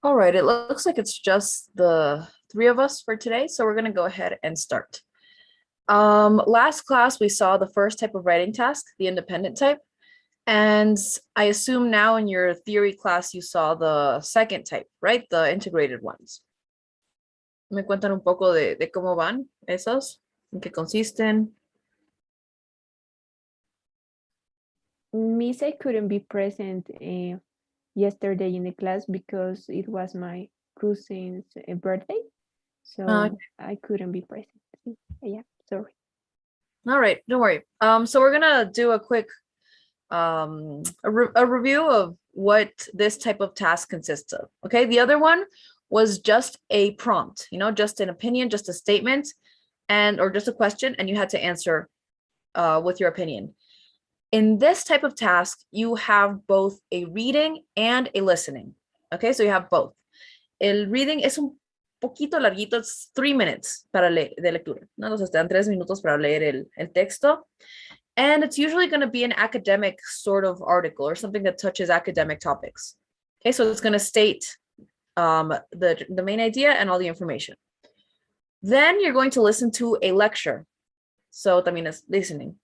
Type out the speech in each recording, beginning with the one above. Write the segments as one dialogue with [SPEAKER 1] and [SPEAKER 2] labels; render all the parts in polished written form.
[SPEAKER 1] All right, it looks like it's just the three of us for today, so we're going to go ahead and start. Last class, we saw the first type of writing task, the independent type. And I assume now in your theory class, you saw the second type, right? The integrated ones. ¿Me cuentan un poco de cómo van esos? ¿En qué consisten?
[SPEAKER 2] Miss, I couldn't be present yesterday in the class because it was my cousin's birthday. So I couldn't be present. Yeah, sorry.
[SPEAKER 1] All right, don't worry. So we're gonna do a quick a review of what this type of task consists of. Okay, the other one was just a prompt, just an opinion, just a statement, or just a question, and you had to answer with your opinion. In this type of task, you have both a reading and a listening. Okay, so you have both. El reading es un poquito larguito, it's 3 minutes de lectura, ¿no? Entonces te dan 3 minutos para leer el texto. And it's usually going to be an academic sort of article or something that touches academic topics. Okay, so it's going to state the main idea and all the information. Then you're going to listen to a lecture. So también es listening.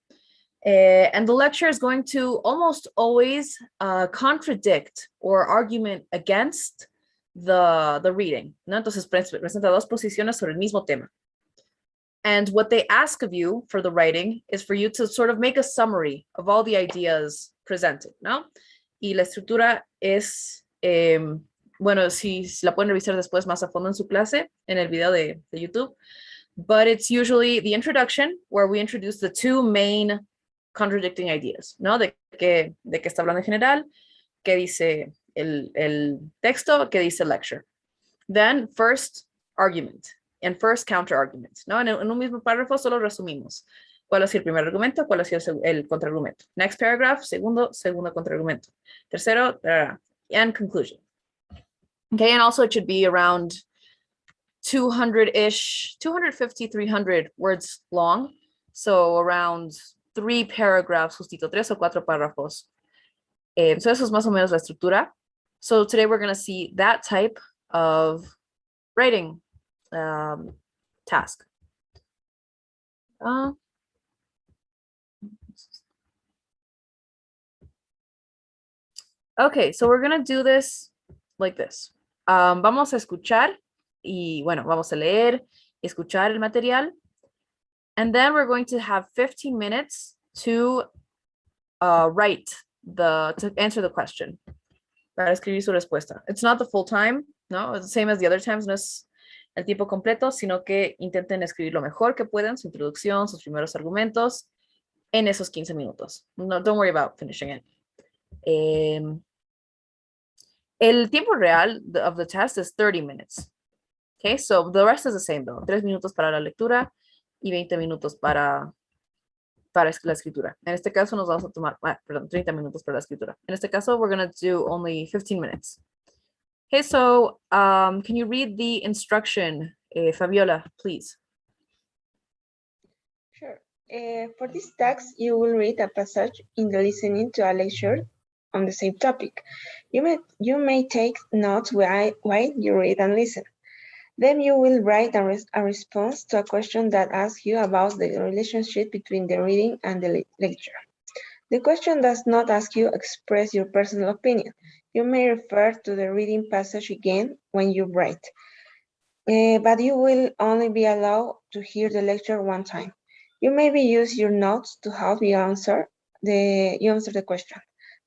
[SPEAKER 1] And the lecture is going to almost always contradict or argument against the reading, ¿no? Entonces presenta dos posiciones sobre el mismo tema. And what they ask of you for the writing is for you to sort of make a summary of all the ideas presented, ¿no? Y la estructura es, bueno, si la pueden revisar después más a fondo en su clase, en el video de YouTube, but it's usually the introduction, where we introduce the two main contradicting ideas, ¿no? De qué está hablando en general, qué dice el texto, qué dice lecture. Then first argument and first counter argument, ¿no? En un mismo párrafo solo resumimos cuál ha sido el primer argumento, cuál ha sido el contraargumento. Next paragraph, segundo contraargumento. Tercero, and conclusion. Okay, and also it should be around 200-ish, 250, 300 words long. So around 3 paragraphs, justito, 3 o 4 párrafos. So eso es más o menos la estructura. So today we're going to see that type of writing task. Okay, so we're going to do this like this. Vamos a escuchar y bueno, vamos a leer, escuchar el material. And then we're going to have 15 minutes to to answer the question. Para escribir su respuesta. It's not the full time, no? It's the same as the other times, no es el tiempo completo, sino que intenten escribir lo mejor que puedan, su introducción, sus primeros argumentos, en esos 15 minutos. No, don't worry about finishing it. El tiempo real of the test is 30 minutes. Okay, so the rest is the same though. 3 minutos para la lectura y 20 minutos para la escritura. En este caso nos vamos a tomar, 30 minutos para la escritura. En este caso, we're going to do only 15 minutes. Okay, so can you read the instruction, Fabiola, please?
[SPEAKER 3] Sure. For this text, you will read a passage in the listening to a lecture on the same topic. You may take notes while you read and listen. Then you will write a response to a question that asks you about the relationship between the reading and the lecture. The question does not ask you to express your personal opinion. You may refer to the reading passage again when you write, but you will only be allowed to hear the lecture one time. You maybe use your notes to help you answer the question.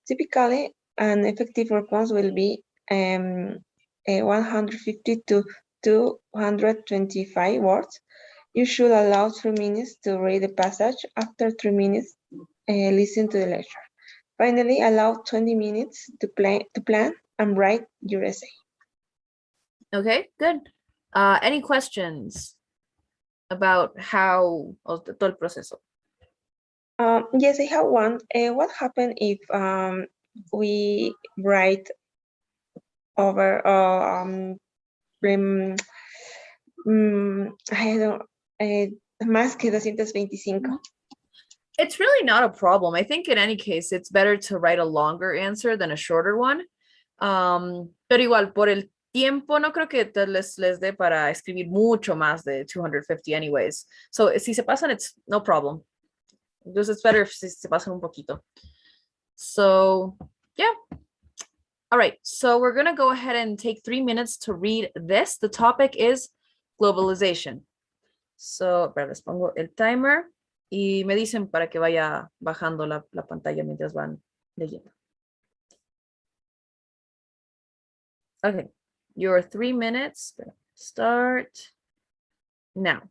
[SPEAKER 3] Typically, an effective response will be 150 to 225 words. You should allow 3 minutes to read the passage. After 3 minutes, listen to the lecture. Finally, allow 20 minutes to plan and write your essay.
[SPEAKER 1] Okay, good. Any questions about how todo el proceso?
[SPEAKER 3] Yes, I have one. What happens if we write over más que 225?
[SPEAKER 1] It's really not a problem. I think in any case, it's better to write a longer answer than a shorter one. Pero igual, por el tiempo no creo que les dé para escribir mucho más de 250 anyways. So, si se pasan, it's no problem. Just it's better if se pasan un poquito. So, yeah. All right, so we're gonna go ahead and take 3 minutes to read this. The topic is globalization. So, les pongo el timer y me dicen para que vaya bajando la pantalla mientras van leyendo. Okay, your 3 minutes start now.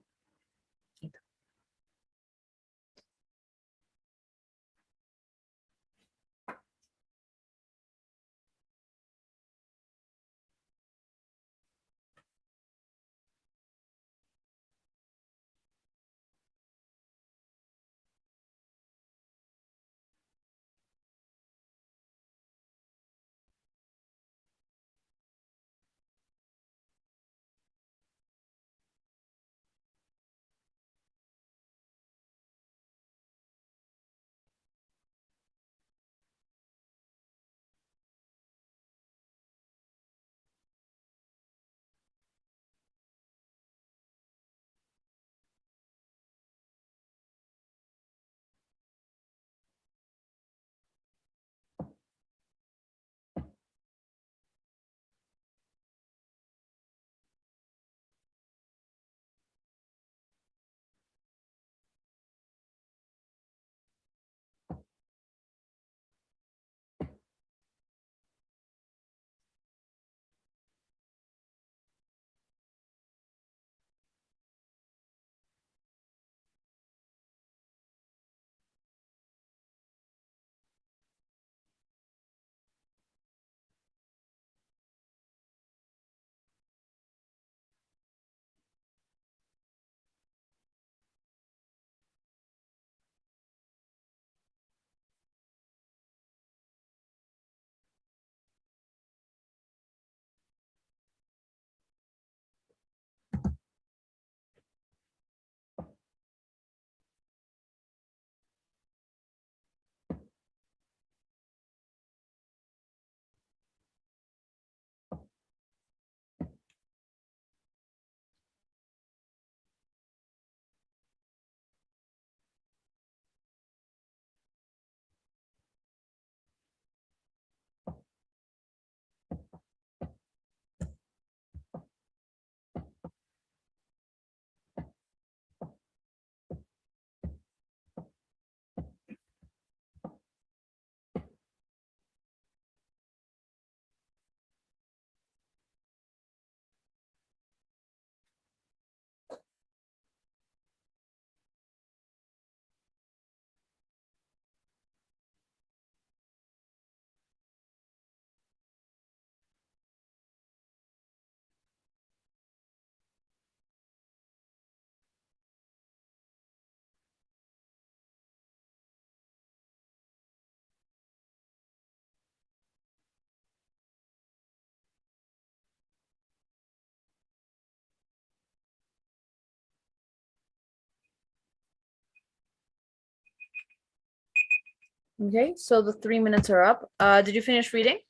[SPEAKER 1] Okay, so the 3 minutes are up. Did you finish reading?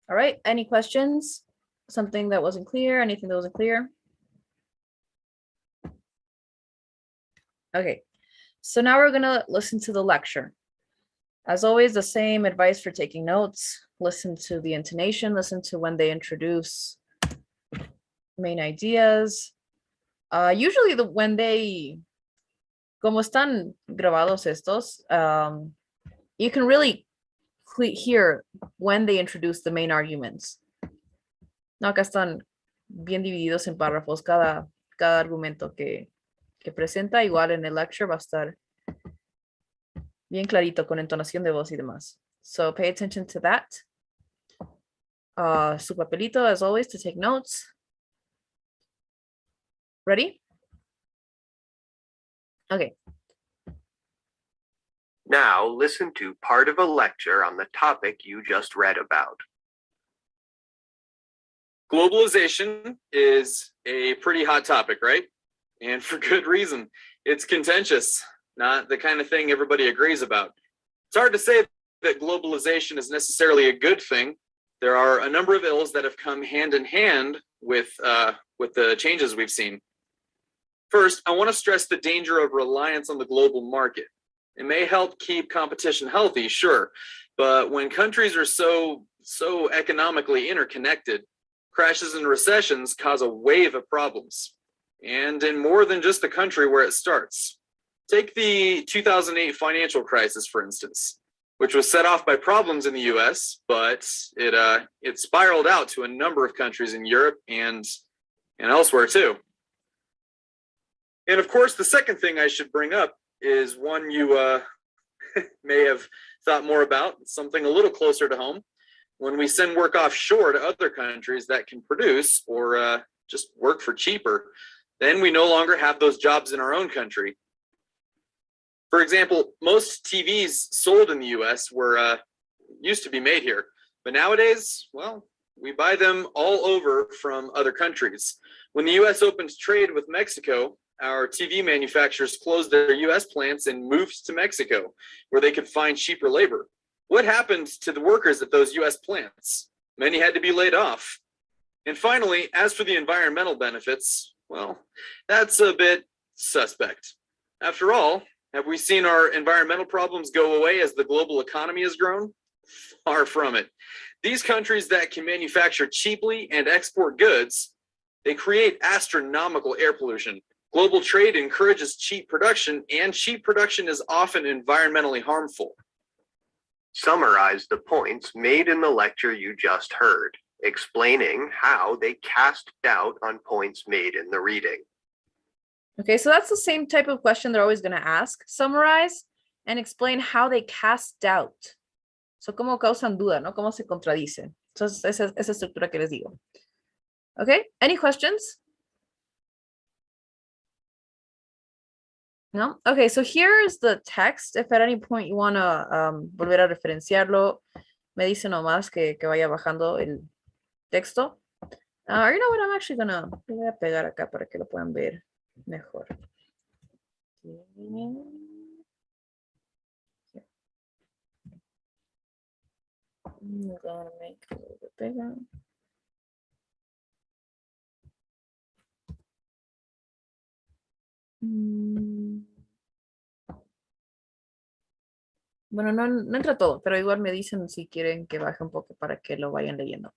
[SPEAKER 1] All right, any questions? Something that wasn't clear, anything that wasn't clear? Okay, so now we're gonna listen to the lecture. As always, the same advice for taking notes. Listen to the intonation, listen to when they introduce main ideas. Usually when they, como están grabados estos, you can really hear when they introduce the main arguments. No, acá están bien divididos en párrafos cada argumento que presenta, igual en el lecture va a estar bien clarito con entonación de voz y demás. So pay attention to that. Su papelito, as always, to take notes. Ready? Okay.
[SPEAKER 4] Now listen to part of a lecture on the topic you just read about.
[SPEAKER 5] Globalization is a pretty hot topic, right? And for good reason. It's contentious, not the kind of thing everybody agrees about. It's hard to say that globalization is necessarily a good thing, there are a number of ills that have come hand in hand with the changes we've seen. First, I want to stress the danger of reliance on the global market. It may help keep competition healthy, sure, but when countries are so economically interconnected, crashes and recessions cause a wave of problems, and in more than just the country where it starts. Take the 2008 financial crisis, for instance, which was set off by problems in the US, but it spiraled out to a number of countries in Europe and elsewhere too. And of course, the second thing I should bring up is one you may have thought more about, something a little closer to home. When we send work offshore to other countries that can produce or just work for cheaper, then we no longer have those jobs in our own country. For example, most TVs sold in the US were used to be made here, but nowadays, well, we buy them all over from other countries. When the US opened trade with Mexico, our TV manufacturers closed their US plants and moved to Mexico, where they could find cheaper labor. What happened to the workers at those US plants? Many had to be laid off. And finally, as for the environmental benefits, well, that's a bit suspect. After all, have we seen our environmental problems go away as the global economy has grown? Far from it. These countries that can manufacture cheaply and export goods, they create astronomical air pollution. Global trade encourages cheap production, and cheap production is often environmentally harmful.
[SPEAKER 4] Summarize the points made in the lecture you just heard, explaining how they cast doubt on points made in the reading.
[SPEAKER 1] Okay, so that's the same type of question they're always going to ask. Summarize and explain how they cast doubt. So, cómo causan duda, ¿no? Cómo se contradicen. Entonces, esa estructura que les digo. Okay, any questions? No? Okay, so here's the text. If at any point you want to volver a referenciarlo, me dice nomás que vaya bajando el texto. You know what, I'm actually gonna, voy a pegar acá para que lo puedan ver mejor. I'm gonna make it a little bit bigger. Bueno, no entra todo, pero igual me dicen si quieren que baje un poco para que lo vayan leyendo.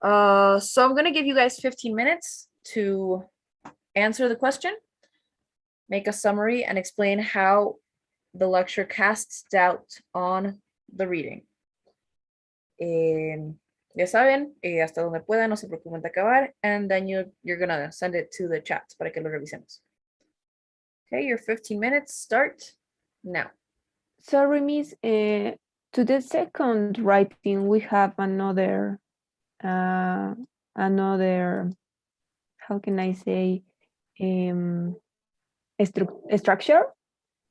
[SPEAKER 1] So I'm going to give you guys 15 minutes to answer the question, make a summary, and explain how the lecture casts doubt on the reading. Ya saben, hasta donde puedan, no se preocupen de acabar, and then you're going to send it to the chat para que lo revisemos. Okay, your 15 minutes start now.
[SPEAKER 2] Sorry, Miss, to the second writing, we have another, how can I say, structure,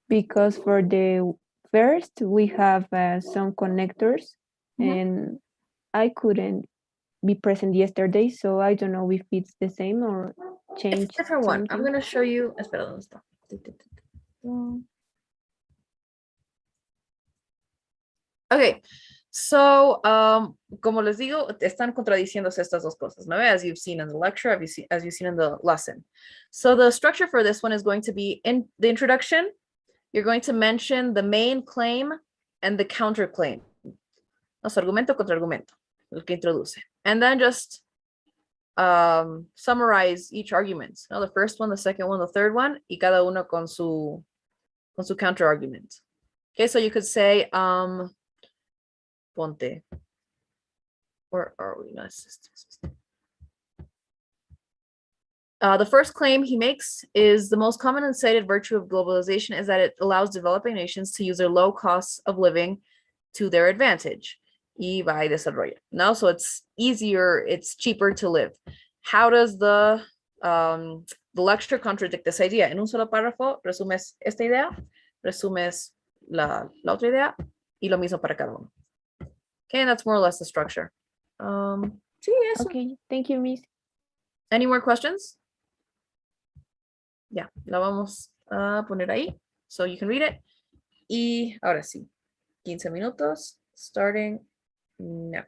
[SPEAKER 2] because for the first, we have some connectors, and I couldn't be present yesterday, so I don't know if it's the same or change.
[SPEAKER 1] It's a different one. I'm
[SPEAKER 2] something.
[SPEAKER 1] going to show you. Espera, ¿dónde está? Okay, so como les digo, están contradiciéndose estas dos cosas, ¿no? As you've seen in the lecture, as you've seen in the lesson. So the structure for this one is going to be in the introduction. You're going to mention the main claim and the counterclaim. Los argumento contra argumento, el que introduce. And then just summarize each argument. No, the first one, the second one, the third one, y cada uno con su counter argument. Okay, so you could say, ponte. Where are we? The first claim he makes is the most common and cited virtue of globalization is that it allows developing nations to use their low costs of living to their advantage. Y va y desarrolla. No, so it's easier, it's cheaper to live. How does the lecture contradict this idea? En un solo párrafo resumes esta idea, resumes la otra idea, y lo mismo para cada uno. Okay, and that's more or less the structure. Sí, eso.
[SPEAKER 2] Okay, thank you, Miss.
[SPEAKER 1] Any more questions? Ya, la vamos a poner ahí, so you can read it. Y ahora sí, 15 minutos, starting now.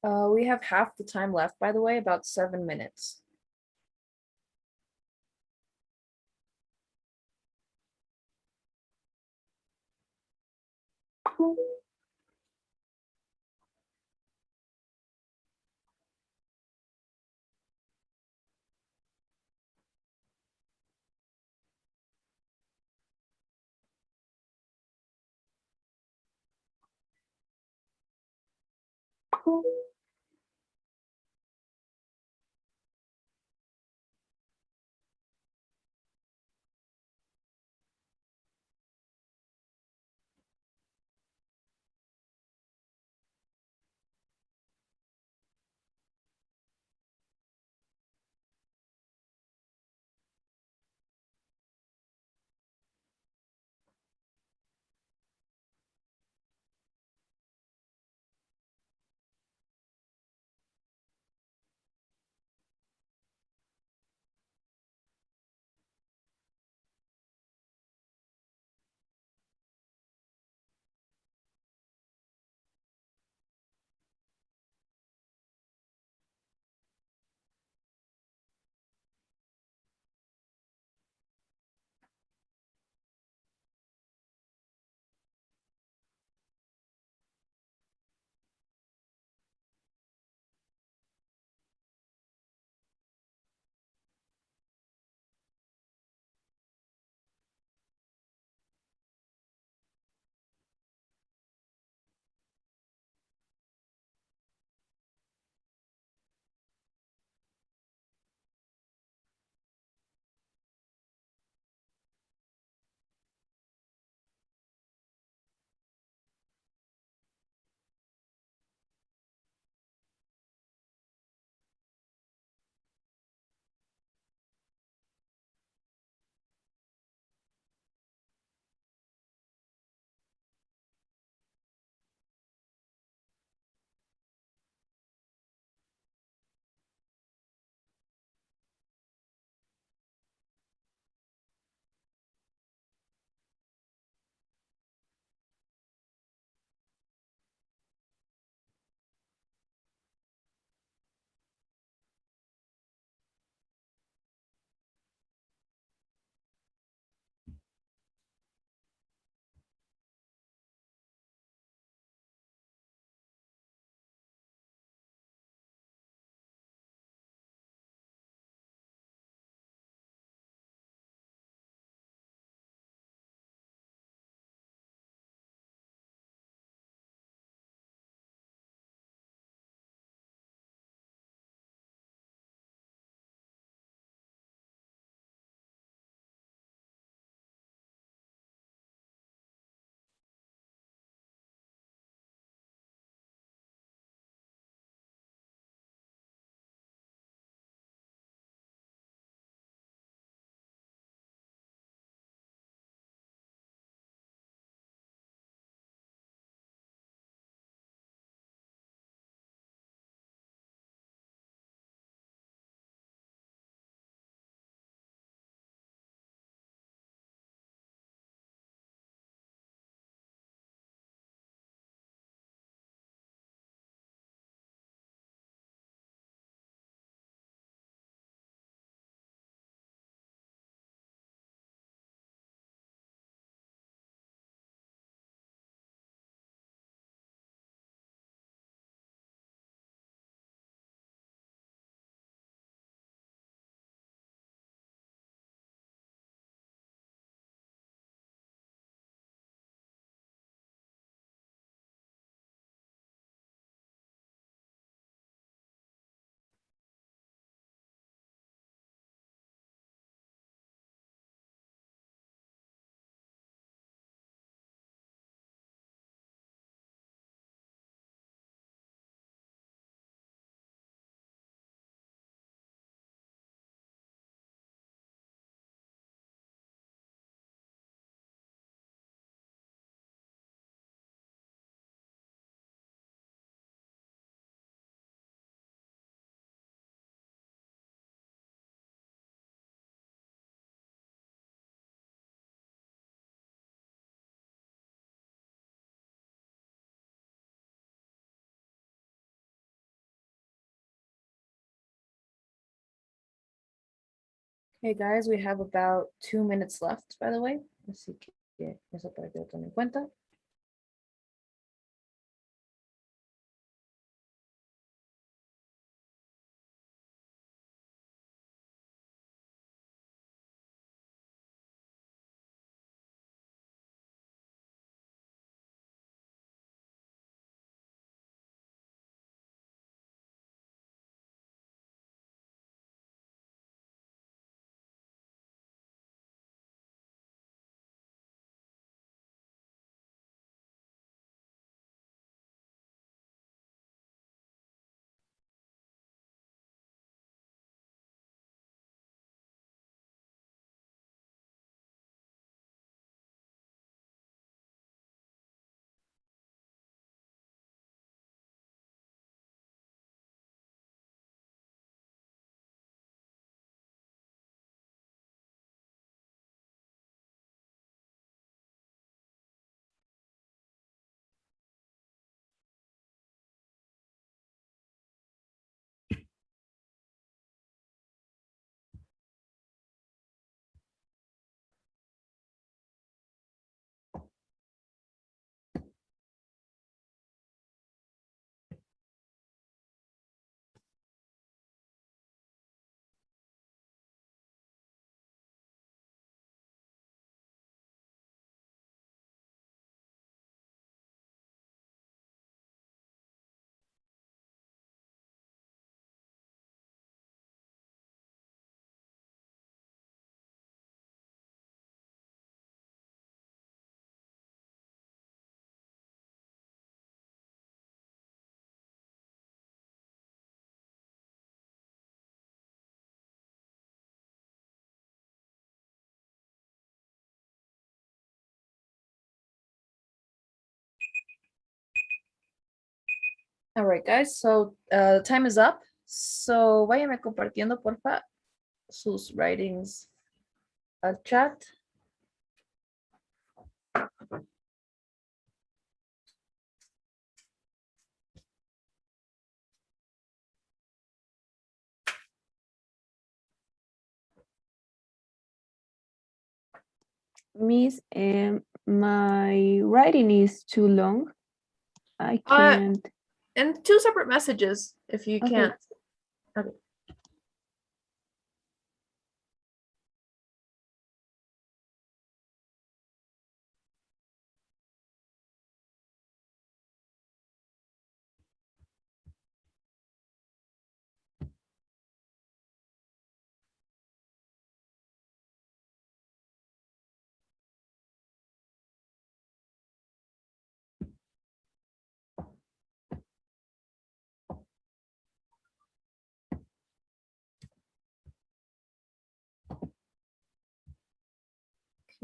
[SPEAKER 1] We have half the time left, by the way, about 7 minutes. Hey guys, we have about 2 minutes left, by the way. Así que eso para que lo tomen en cuenta. All right, guys, so time is up. So váyame compartiendo, porfa, sus writings al chat.
[SPEAKER 2] Miss, my writing is too long. I
[SPEAKER 1] Uh,
[SPEAKER 2] can't.
[SPEAKER 1] And 2 separate messages if you
[SPEAKER 2] Okay.
[SPEAKER 1] can't. Okay.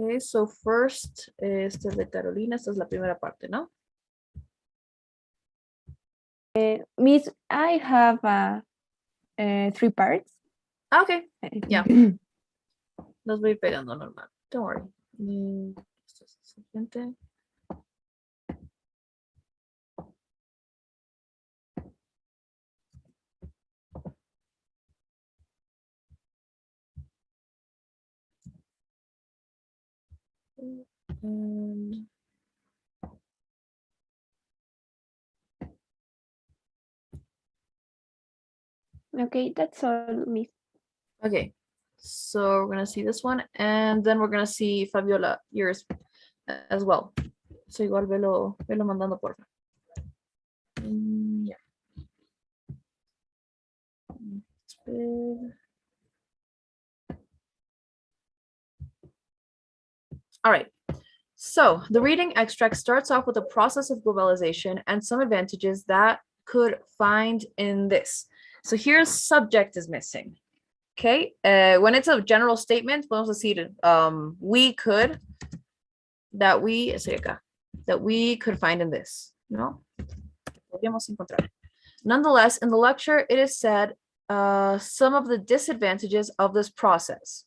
[SPEAKER 1] Okay, so first, este es de Carolina, esta es la primera parte, ¿no?
[SPEAKER 2] Miss, I have 3 parts.
[SPEAKER 1] Ah, ok, Ya. los voy pegando normal. Don't worry. Esto es el siguiente. And
[SPEAKER 2] Okay, that's all, Miss.
[SPEAKER 1] okay, so we're gonna see this one, and then we're gonna see Fabiola, yours as well. So igual velo mandando por. Yeah. It's big. All right. So the reading extract starts off with the process of globalization and some advantages that could find in this. So here's subject is missing. Okay. When it's a general statement, podemos decir we could, that we could find in this. No. Podríamos encontrar. Nonetheless, in the lecture, it is said some of the disadvantages of this process.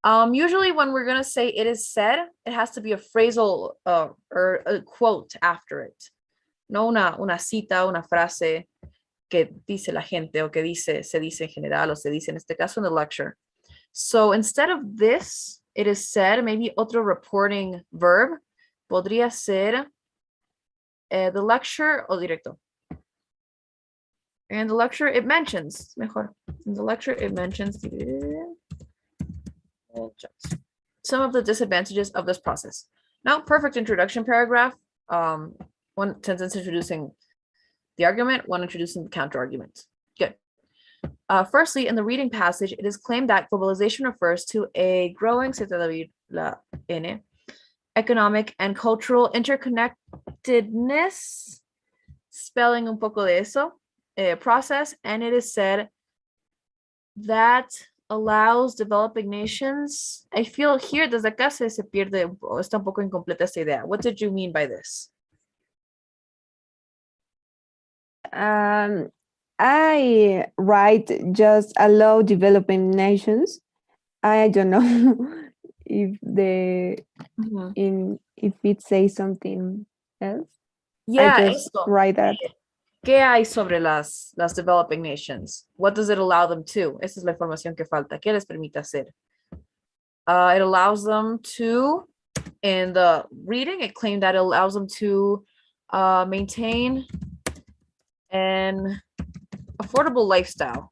[SPEAKER 1] Usually when we're gonna say it is said, it has to be a phrasal or a quote after it. No una cita, una frase que dice la gente o que se dice en general o se dice en este caso en the lecture. So instead of this, it is said, maybe otro reporting verb podría ser the lecture o directo. And the lecture, it mentions, mejor. In the lecture, it mentions some of the disadvantages of this process. Now, perfect introduction paragraph. One sentence introducing the argument, one introducing the counter argument. Good. Firstly, in the reading passage, it is claimed that globalization refers to a growing economic and cultural interconnectedness, spelling un poco de eso, process, and it is said that allows developing nations. I feel here desde acá se pierde, está un poco incompleta esta idea. What did you mean by this?
[SPEAKER 2] I write just allow developing nations. I don't know if if it says something else.
[SPEAKER 1] Yeah,
[SPEAKER 2] I just
[SPEAKER 1] eso.
[SPEAKER 2] write that.
[SPEAKER 1] ¿Qué hay sobre las developing nations? What does it allow them to? Esa es la información que falta. ¿Qué les permite hacer? It allows them to, in the reading, it claimed that it allows them to maintain an affordable lifestyle.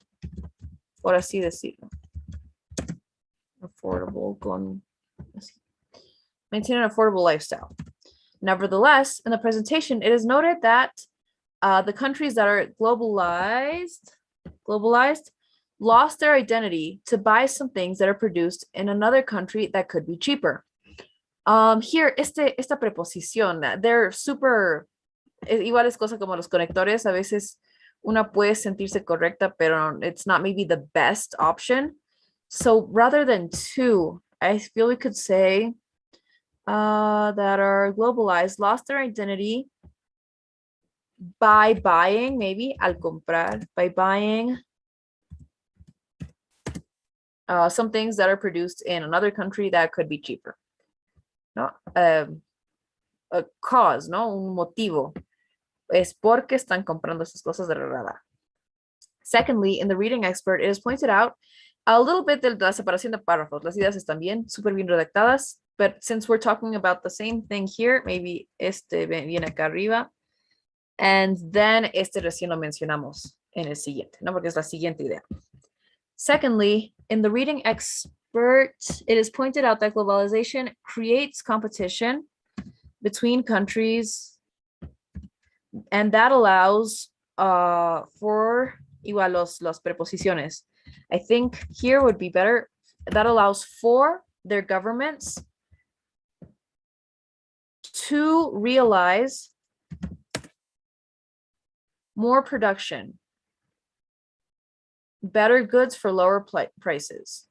[SPEAKER 1] Por así decirlo. Affordable, maintain an affordable lifestyle. Nevertheless, in the presentation, it is noted that the countries that are globalized lost their identity to buy some things that are produced in another country that could be cheaper. Here, esta preposición, they're super, igual es cosa como los conectores, a veces una puede sentirse correcta, pero it's not maybe the best option. So rather than to, I feel we could say that are globalized lost their identity by buying, maybe al comprar, by buying some things that are produced in another country that could be cheaper. No, a cause, no, un motivo. Es porque están comprando esas cosas de rara. Secondly, in the reading expert, it is pointed out a little bit de la separación de párrafos. Las ideas están bien, súper bien redactadas, but since we're talking about the same thing here, maybe este viene acá arriba, and then este recién lo mencionamos en el siguiente, ¿no? Porque es la siguiente idea. Secondly, in the reading expert, it is pointed out that globalization creates competition between countries, and that allows for igual los preposiciones. I think here would be better. That allows for their governments to realize more production, better goods for lower prices.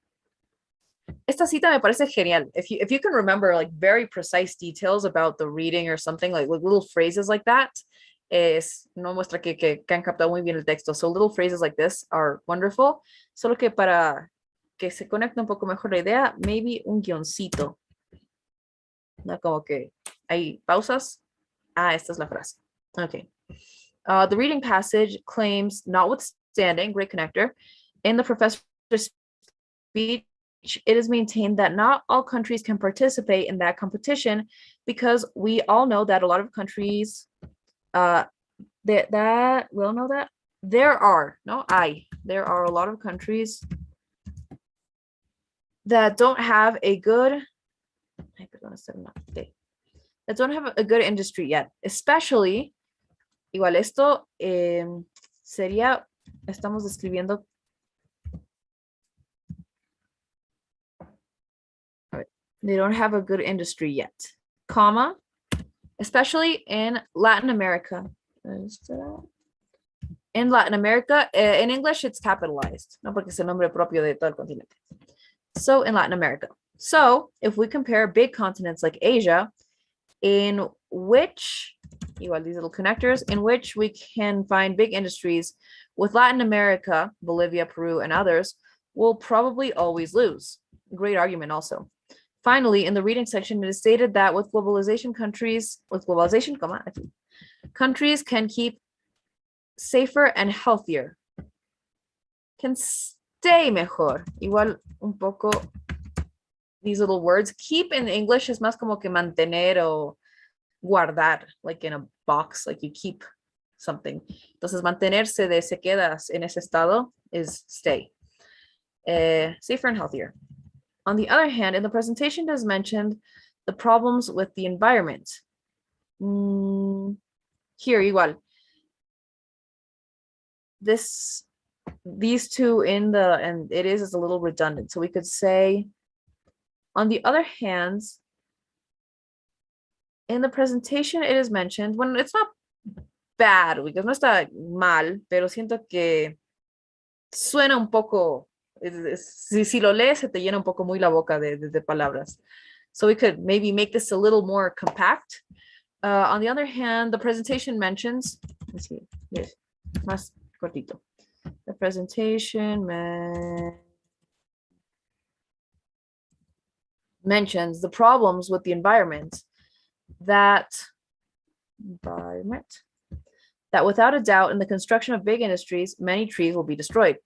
[SPEAKER 1] Esta cita me parece genial. If you can remember like very precise details about the reading or something, like little phrases like that, no muestra que han captado muy bien el texto. So little phrases like this are wonderful. Solo que para que se conecte un poco mejor la idea, maybe un guioncito. No, como que hay pausas. Esta es la frase. Okay. The reading passage claims, notwithstanding, great connector, in the professor's speech, it is maintained that not all countries can participate in that competition because we all know that a lot of countries there are a lot of countries that don't have a good industry yet, especially igual esto sería, estamos describiendo they don't have a good industry yet, comma, especially in Latin America. In Latin America, in English, it's capitalized, no porque es el nombre propio de todo el continente. So in Latin America. So if we compare big continents like Asia, in which, igual these little connectors, in which we can find big industries with Latin America, Bolivia, Peru, and others, will probably always lose. Great argument also. Finally, in the reading section, it is stated that with globalization, countries can keep safer and healthier. Can stay mejor. Igual un poco these little words. Keep in English es más como que mantener o guardar, like in a box, like you keep something. Entonces, mantenerse de se quedas en ese estado is stay. Safer and healthier. On the other hand, in the presentation, it is mentioned the problems with the environment. Here, igual. These two in the, and it is a little redundant. So we could say, on the other hand, in the presentation, it is mentioned when it's not bad, because no está mal, pero siento que suena un poco, si lo lees, se te llena un poco muy la boca de palabras. So we could maybe make this a little more compact. On the other hand, the presentation mentions, let's see, yes, más cortito. The presentation mentions the problems with the environment that without a doubt in the construction of big industries, many trees will be destroyed.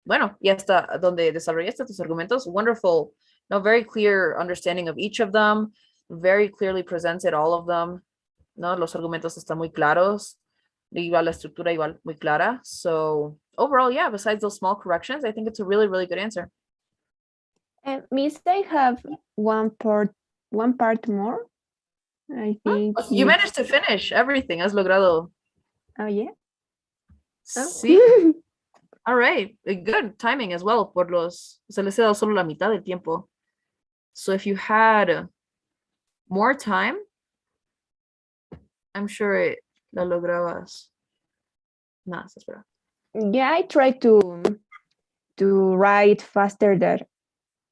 [SPEAKER 1] Bueno, y hasta donde desarrollaste tus argumentos, wonderful, no, very clear understanding of each of them, very clearly presented all of them. No, los argumentos están muy claros. Igual la estructura igual muy clara. So overall, yeah, besides those small corrections, I think it's a really, really good answer.
[SPEAKER 2] And Miss, I have one part more. I think
[SPEAKER 1] You managed to finish everything. Has logrado.
[SPEAKER 2] Oh, yeah.
[SPEAKER 1] Sí. All right. Good timing as well. Se les ha dado solo la mitad del tiempo. So if you had more time, I'm sure la lograbas más. Espera.
[SPEAKER 2] Yeah, I try to write faster than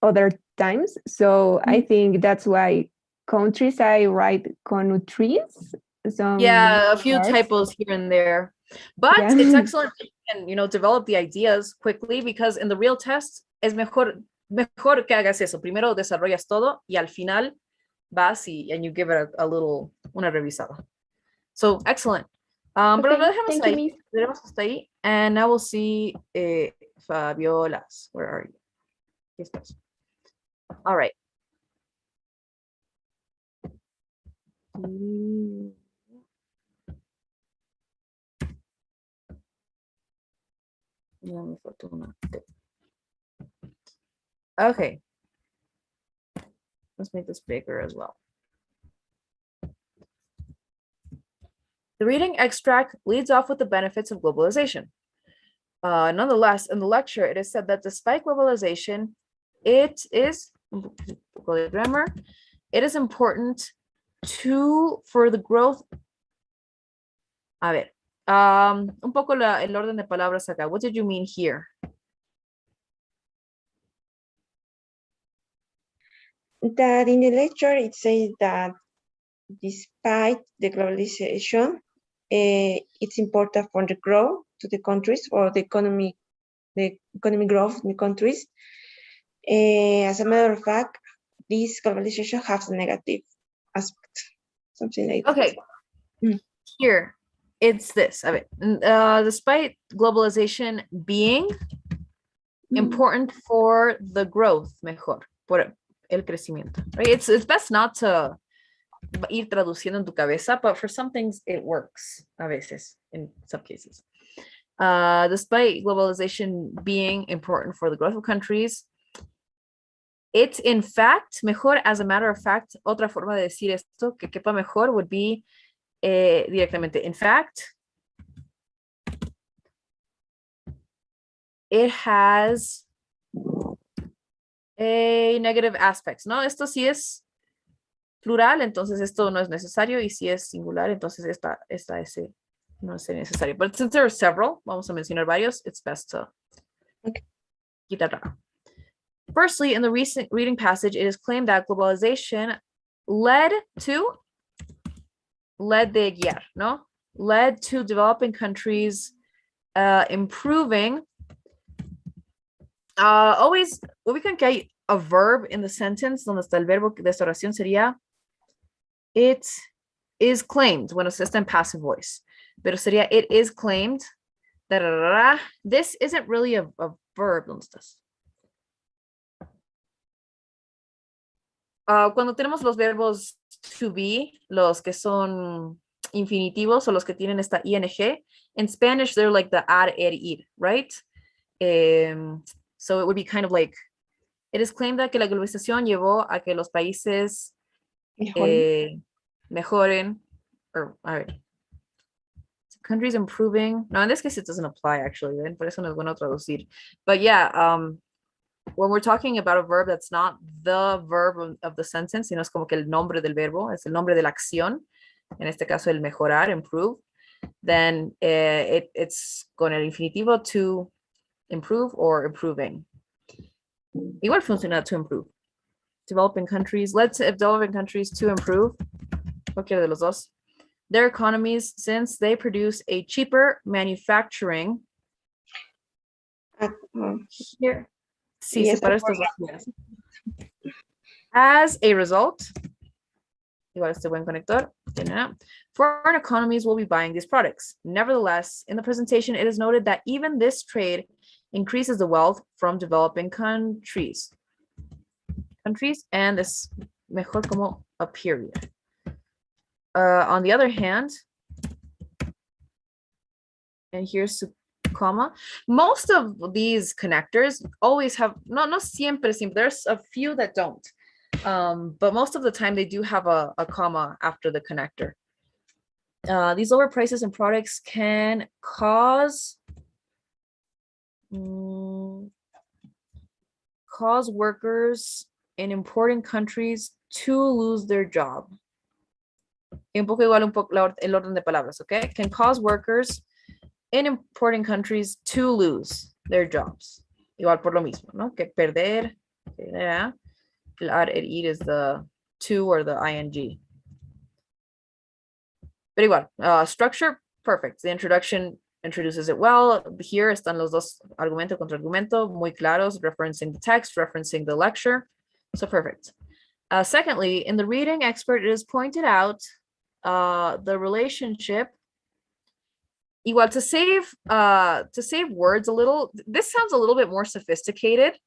[SPEAKER 2] other times. So I think that's why countries I write countries.
[SPEAKER 1] Yeah, a few
[SPEAKER 2] words.
[SPEAKER 1] typos here and there. But
[SPEAKER 2] Yeah.
[SPEAKER 1] it's excellent that you can, develop the ideas quickly, because in the real test es mejor que hagas eso. Primero desarrollas todo y al final vas and you give it a little, una revisada. So excellent. Pero lo dejamos
[SPEAKER 2] thank you,
[SPEAKER 1] ahí.
[SPEAKER 2] Miss.
[SPEAKER 1] Lo dejamos hasta ahí. And now we'll see Fabiolas. Where are you? Aquí estás. All right. Okay. Let's make this bigger as well. The reading extract leads off with the benefits of globalization. Nonetheless, in the lecture, it is said that despite globalization, it is grammar. It is important for the growth. A ver, un poco el orden de palabras acá. What did you mean here?
[SPEAKER 3] That in the lecture it says that despite the globalization, it's important for the growth to the countries, or the economic growth in the countries. As a matter of fact, this globalization has a negative aspect, something like that.
[SPEAKER 1] Okay, here it's this. I mean, despite globalization being important for the growth, mejor, por el crecimiento, right? It's best not to ir traduciendo en tu cabeza, but for some things it works a veces, in some cases. Despite globalization being important for the growth of countries, it's in fact mejor, as a matter of fact. Otra forma de decir esto que quepa mejor would be directamente. In fact, it has a negative aspects, ¿no? Esto sí es plural, entonces esto no es necesario, y si es singular, entonces ese no es necesario. But since there are several, vamos a mencionar varios, it's best to quitarla. Firstly, in the recent reading passage, it is claimed that globalization led to developing countries improving. Always, ubican que hay a verb in the sentence, donde está el verbo de esta oración sería it is claimed, bueno, se está en passive voice, pero sería it is claimed tararara. This isn't really a verb. ¿Dónde estás? Cuando tenemos los verbos to be, los que son infinitivos o los que tienen esta ing, in Spanish, they're like the ar, ir, right? So it would be kind of like, it is claimed that que la globalización llevó a que los países mejoren, or, a ver, countries improving. No, in this case, it doesn't apply actually, ¿ven? Por eso no es bueno traducir. But yeah, when we're talking about a verb that's not the verb of the sentence, sino es como que el nombre del verbo, es el nombre de la acción, en este caso el mejorar, improve, then it's con el infinitivo to improve or improving. Igual funciona to improve. Developing countries, developing countries to improve, cualquiera de los dos, their economies since they produce a cheaper manufacturing. Here. Sí,
[SPEAKER 3] Yes,
[SPEAKER 1] separa estos dos. As a result, igual este buen conector, foreign economies will be buying these products. Nevertheless, in the presentation, it is noted that even this trade increases the wealth from developing countries. And this mejor como a period. On the other hand, and here's comma, most of these connectors always have, no siempre, there's a few that don't, but most of the time they do have a comma after the connector. These lower prices in products can cause workers in importing countries to lose their job. Un poco igual el orden de palabras, okay? Can cause workers in importing countries to lose their jobs. Igual por lo mismo, ¿no? Que perder, el ar, el ir is the to or the ing. But igual, structure, perfect. The introduction introduces it well. Here están los dos argumento contra argumento, muy claros, referencing the text, referencing the lecture. So perfect. Secondly, in the reading expert, it is pointed out the relationship. Igual to save words a little, this sounds a little bit more sophisticated.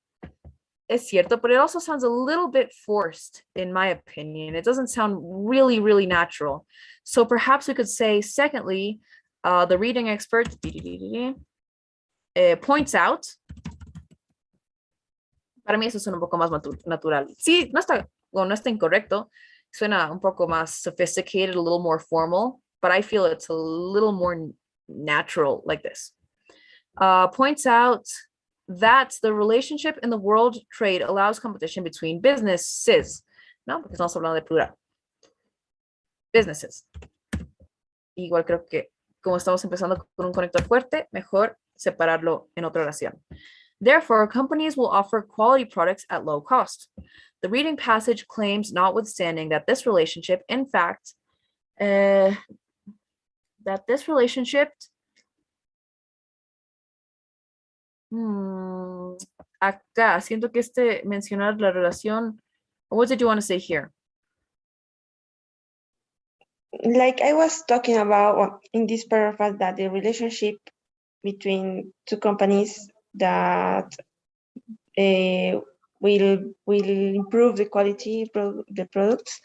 [SPEAKER 1] Es cierto, but it also sounds a little bit forced, in my opinion. It doesn't sound really, really natural. So perhaps we could say, secondly, the reading expert points out. Para mí eso suena un poco más natural. Sí, no está incorrecto. Suena un poco más sophisticated, a little more formal, but I feel it's a little more natural like this. Points out that the relationship in the world trade allows competition between businesses. No, porque estamos hablando de plural. Businesses. Igual creo que como estamos empezando con un conector fuerte, mejor separarlo en otra oración. Therefore, companies will offer quality products at low cost. The reading passage claims, notwithstanding, that this relationship, in fact, acá siento que mencionar la relación. What did you want to say here?
[SPEAKER 3] Like I was talking about in this paragraph, that the relationship between two companies that will improve the quality of the products.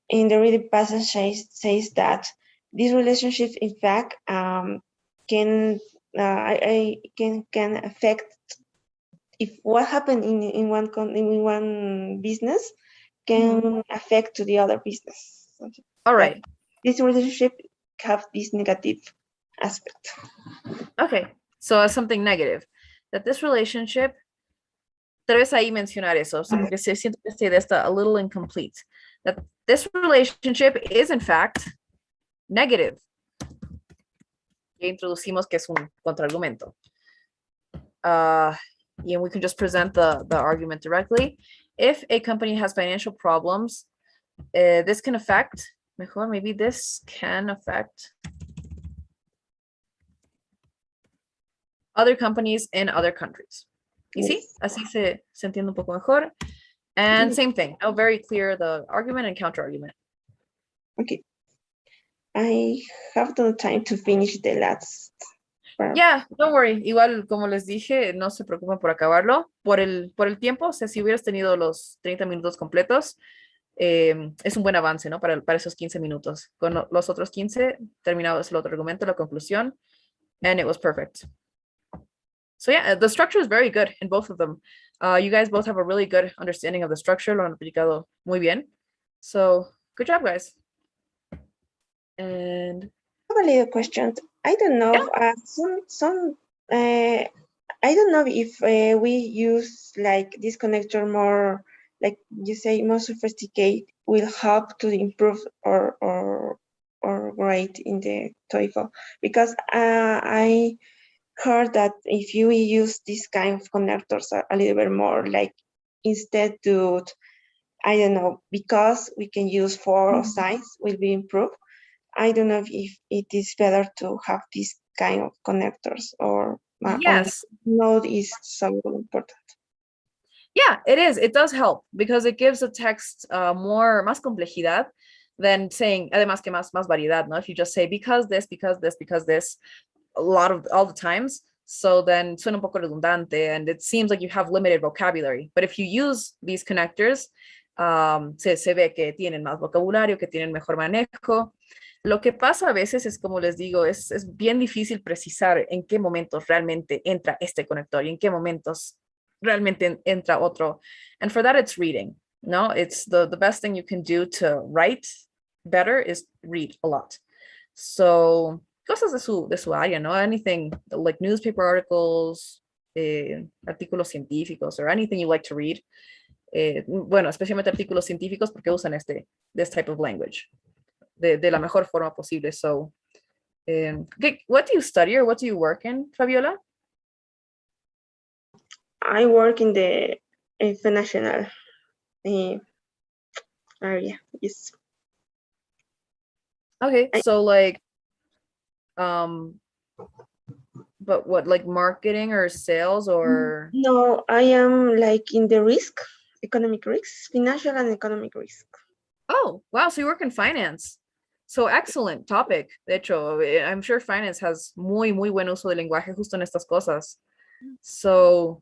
[SPEAKER 3] In the reading passage says that this relationship, in fact, can affect if what happened in one business can affect to the other business.
[SPEAKER 1] All right.
[SPEAKER 3] This relationship have this negative aspect.
[SPEAKER 1] Okay, so as something negative, that this relationship, tal vez ahí mencionar eso, so porque siento que esta idea está a little incomplete, that this relationship is in fact negative. Ya introducimos que es un contraargumento. And we can just present the argument directly. If a company has financial problems, this can affect, maybe this can affect other companies in other countries. You see? Así se entiende un poco mejor. And same thing, very clear the argument and counter argument.
[SPEAKER 3] Okay. I have no time to finish the last.
[SPEAKER 1] Yeah, don't worry. Igual, como les dije, no se preocupen por acabarlo. Por el tiempo, o sea, si hubieras tenido los 30 minutos completos, es un buen avance, ¿no? Para esos 15 minutos. Con los otros 15, terminabas el otro argumento, la conclusión, and it was perfect. So yeah, the structure is very good in both of them. You guys both have a really good understanding of the structure. Lo han aplicado muy bien. So good job, guys. And
[SPEAKER 3] I have a little question. I don't know. I don't know if we use like this connector more, like you say, more sophisticated will help to improve or grade in the TOEFL, because I heard that if you use this kind of connectors a little bit more, like instead to, I don't know, because we can use 4 or size will be improved. I don't know if it is better to have this kind of connectors or
[SPEAKER 1] yes,
[SPEAKER 3] node is so important.
[SPEAKER 1] yeah, it is. It does help because it gives a text más complejidad than saying, además que más variedad, ¿no? If you just say because this, all the times, so then suena un poco redundante and it seems like you have limited vocabulary. But if you use these connectors, se ve que tienen más vocabulario, que tienen mejor manejo. Lo que pasa a veces es, como les digo, es bien difícil precisar en qué momentos realmente entra este conector y en qué momentos realmente entra otro. And for that, it's reading. No, it's the best thing you can do to write better is read a lot. So cosas de su área, ¿no? Anything like newspaper articles, artículos científicos, or anything you like to read. Bueno, especialmente artículos científicos porque usan this type of language de la mejor forma posible. So, what do you study or what do you work in, Fabiola?
[SPEAKER 3] I work in the international area. Yes.
[SPEAKER 1] Okay, so like, but what, like marketing or sales or?
[SPEAKER 3] No, I am like in the economic risks, financial and economic risk.
[SPEAKER 1] Oh, wow, so you work in finance. So excellent topic. De hecho, I'm sure finance has muy buen uso del lenguaje justo en estas cosas. So,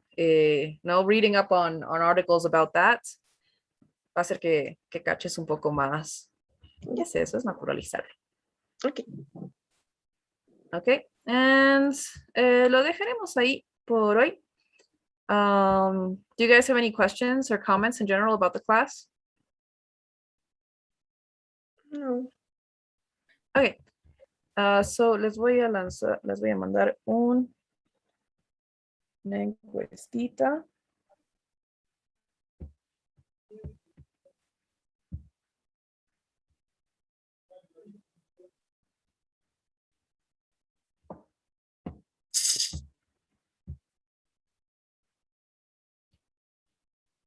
[SPEAKER 1] now reading up on articles about that va a hacer que caches un poco más. ¿Qué es eso? Es naturalizar.
[SPEAKER 3] Okay.
[SPEAKER 1] Okay, and lo dejaremos ahí por hoy. Do you guys have any questions or comments in general about the class?
[SPEAKER 3] No.
[SPEAKER 1] Okay, so les voy a mandar una encuestita.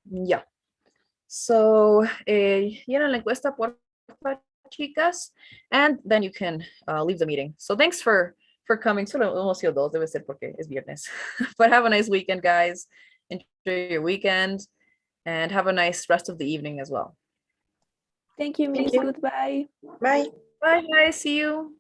[SPEAKER 1] Ya. So, llenen la encuesta, por favor, chicas, and then you can leave the meeting. So thanks for coming. Solo hemos sido dos, debe ser porque es viernes. But have a nice weekend, guys. Enjoy your weekend and have a nice rest of the evening as well.
[SPEAKER 2] Thank you, Miss.
[SPEAKER 3] you.
[SPEAKER 2] Goodbye.
[SPEAKER 3] Bye.
[SPEAKER 1] Bye, guys. See you.